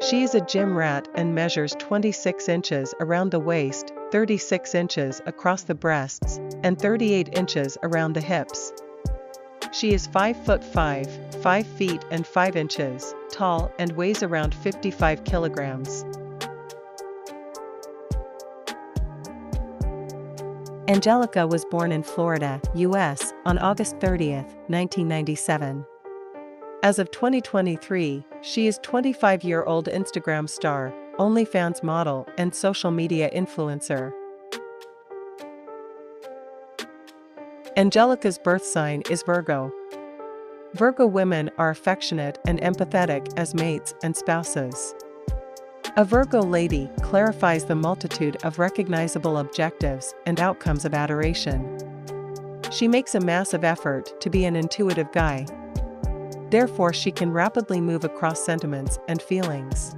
She is a gym rat and measures 26 inches around the waist, 36 inches across the breasts, and 38 inches around the hips. She is 5'5", 5 feet and 5 inches tall and weighs around 55 kilograms. Angelica was born in Florida, U.S., on August 30, 1997. As of 2023, she is 25-year-old Instagram star, OnlyFans model, and social media influencer. Angelica's birth sign is Virgo. Virgo women are affectionate and empathetic as mates and spouses. A Virgo lady clarifies the multitude of recognizable objectives and outcomes of adoration. She makes a massive effort to be an intuitive guy. Therefore, she can rapidly move across sentiments and feelings.